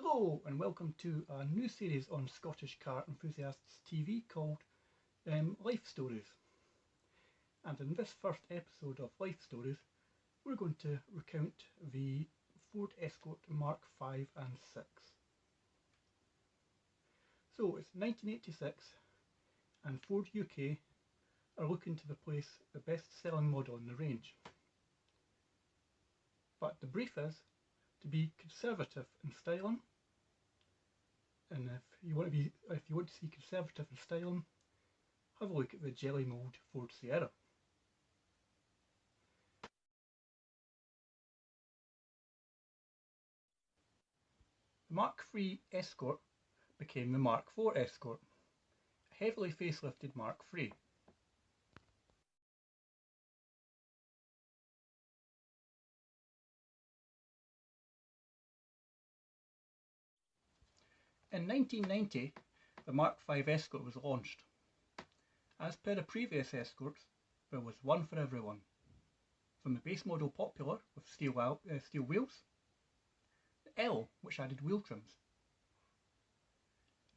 Hello and welcome to a new series on Scottish car enthusiasts TV called Life Stories. And in this first episode of Life Stories we're going to recount the Ford Escort Mark V and 6. So it's 1986 and Ford UK are looking to replace the best selling model in the range. But the brief is to be conservative in styling. And if you want to see conservative in styling, have a look at the jelly mould Ford Sierra. The Mark III Escort became the Mark IV Escort, a heavily facelifted Mark III. In 1990, the Mark V Escort was launched. As per the previous Escorts, there was one for everyone. From the base model Popular with steel wheels, the L, which added wheel trims,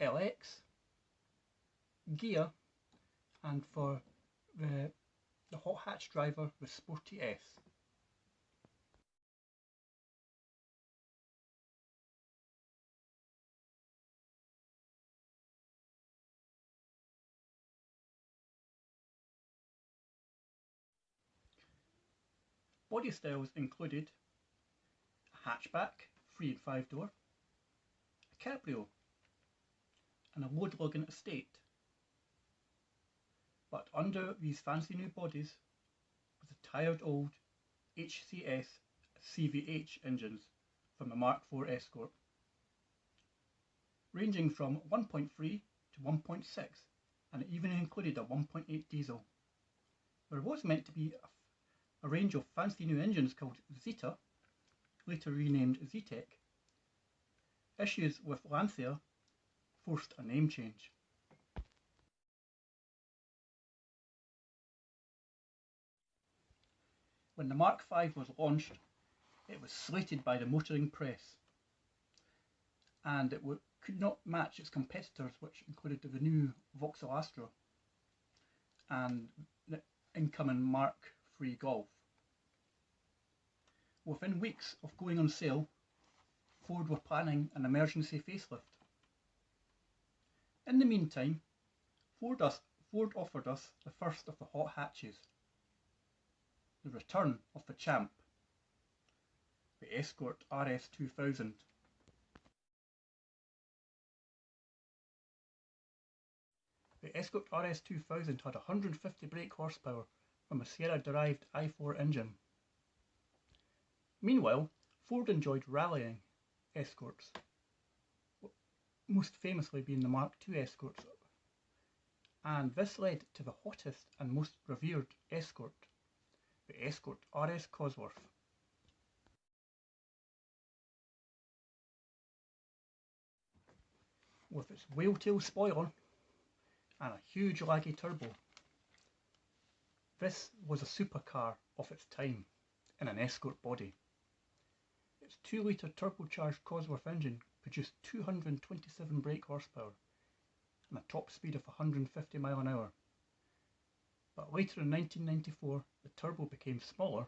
LX, Gear, and for the hot hatch driver the Sporty S. Body styles included a hatchback, 3 and 5 door, a cabrio, and a load lugging estate. But under these fancy new bodies was the tired old HCS CVH engines from the Mark IV Escort, ranging from 1.3 to 1.6, and it even included a 1.8 diesel. There was meant to be a range of fancy new engines called Zeta, later renamed Zetec. Issues with Lancia forced a name change. When the Mark V was launched, it was slated by the motoring press, and it could not match its competitors, which included the new Vauxhall Astra and the incoming Mark III Golf. Within weeks of going on sale, Ford were planning an emergency facelift. In the meantime, Ford offered us the first of the hot hatches, the return of the champ, the Escort RS 2000. The Escort RS 2000 had 150 brake horsepower from a Sierra-derived i4 engine. Meanwhile, Ford enjoyed rallying Escorts, most famously being the Mark II Escorts, and this led to the hottest and most revered Escort, the Escort Rs Cosworth. With its whale-tail spoiler and a huge laggy turbo, this was a supercar of its time in an Escort body. Its 2-litre turbocharged Cosworth engine produced 227 brake horsepower and a top speed of 150 mph. But later in 1994 the turbo became smaller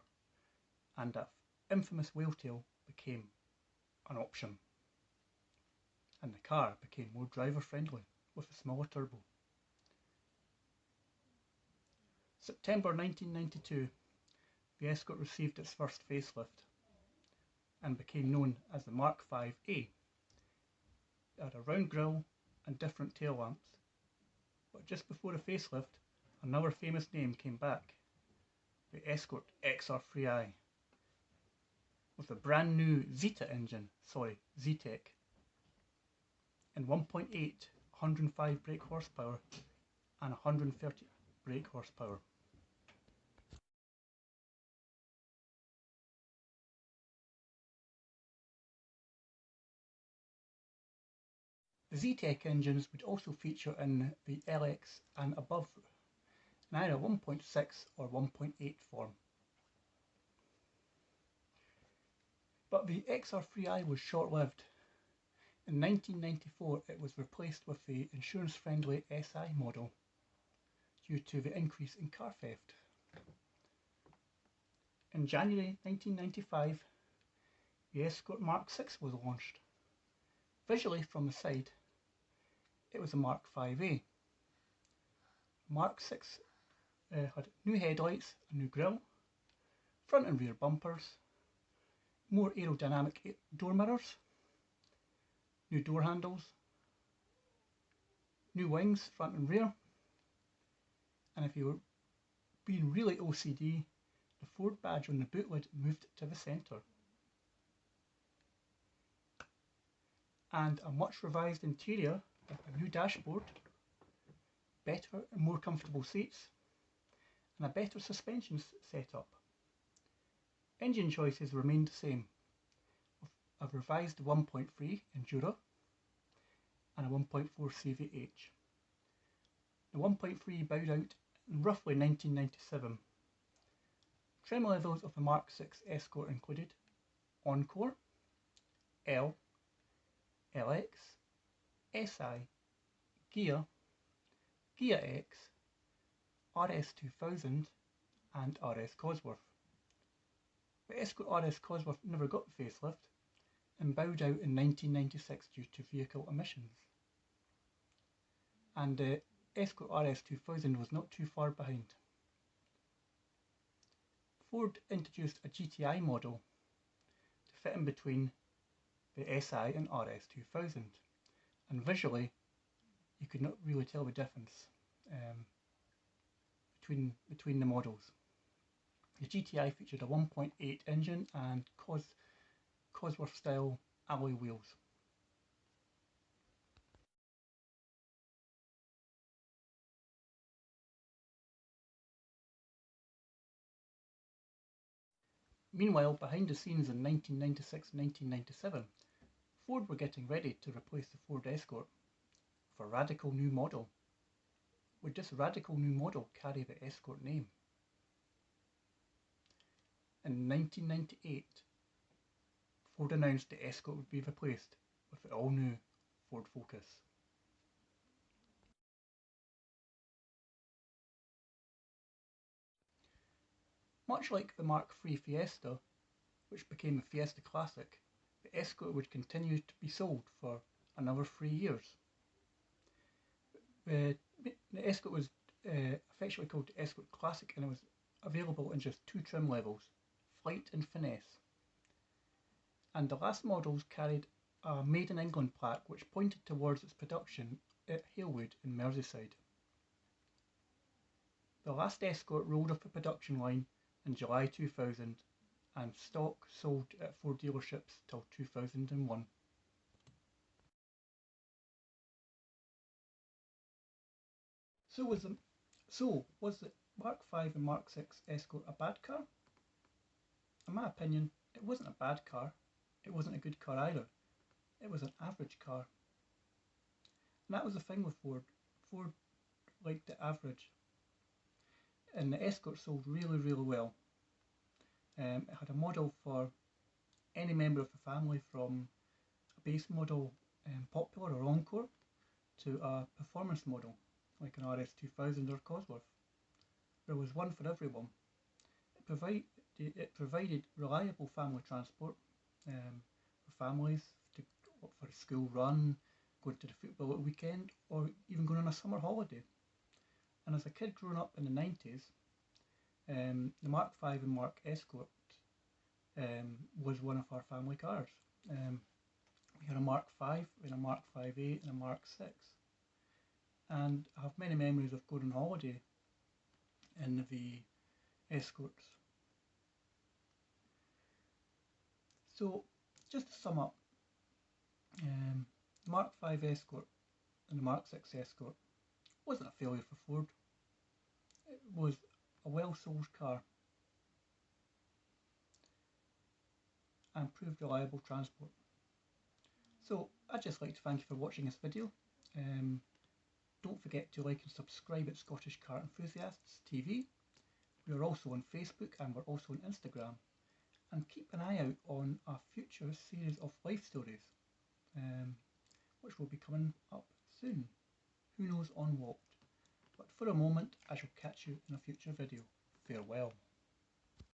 and that infamous whale-tail became an option, and the car became more driver friendly with a smaller turbo. September 1992, the Escort received its first facelift and became known as the Mark V A. It had a round grille and different tail lamps, but just before the facelift, another famous name came back, the Escort XR3i, with a brand new Zetec, in 1.8, 105 brake horsepower and 130 brake horsepower. The Zetec engines would also feature in the LX and above in either 1.6 or 1.8 form. But the XR3i was short-lived. In 1994 it was replaced with the insurance-friendly SI model due to the increase in car theft. In January 1995 the Escort Mark VI was launched. Visually from the side it was a Mark Va. Mark VI had new headlights, a new grille, front and rear bumpers, more aerodynamic door mirrors, new door handles, new wings front and rear, and if you were being really OCD, the Ford badge on the boot lid moved to the centre. And a much revised interior with a new dashboard, better and more comfortable seats, and a better suspension setup. Engine choices remained the same, with a revised 1.3 Enduro and a 1.4 CVH. The 1.3 bowed out in roughly 1997. Trim levels of the Mark VI Escort included Encore, L, LX, SI, Gear, Gear X, RS 2000 and RS Cosworth. The Escort RS Cosworth never got the facelift and bowed out in 1996 due to vehicle emissions. And the Escort RS 2000 was not too far behind. Ford introduced a GTI model to fit in between the SI and RS 2000, and visually you could not really tell the difference between the models. The GTI featured a 1.8 engine and Cosworth style alloy wheels. Meanwhile, behind the scenes in 1996-1997, Ford were getting ready to replace the Ford Escort with a radical new model. Would this radical new model carry the Escort name? In 1998, Ford announced the Escort would be replaced with the all-new Ford Focus. Much like the Mark III Fiesta, which became the Fiesta Classic, the Escort would continue to be sold for another 3 years. The Escort was affectionately called the Escort Classic, and it was available in just 2 trim levels, Flight and Finesse. And the last models carried a Made in England plaque which pointed towards its production at Halewood in Merseyside. The last Escort rolled off the production line in July 2000 and stock sold at Ford dealerships till 2001. So was the Mark V and Mark VI Escort a bad car? In my opinion, it wasn't a bad car. It wasn't a good car either. It was an average car. And that was the thing with Ford. Ford liked the average. And the Escort sold really, really well. It had a model for any member of the family, from a base model Popular or Encore to a performance model like an RS 2000 or Cosworth. There was one for everyone. It provided reliable family transport for families to go for a school run, going to the football at a weekend, or even going on a summer holiday. And as a kid growing up in the 90s, the Mark V and Mark Escort was one of our family cars. We had a Mark V, we had a Mark V8 and a Mark VI. And I have many memories of going on holiday in the Escorts. So, just to sum up, the Mark V Escort and the Mark VI Escort wasn't a failure for Ford. It was a well-sold car and proved reliable transport. So I'd just like to thank you for watching this video. Don't forget to like and subscribe at Scottish Car Enthusiasts TV. We are also on Facebook and we're also on Instagram. And keep an eye out on our future series of life stories. which will be coming up soon, who knows on what. But for a moment I shall catch you in a future video. Farewell.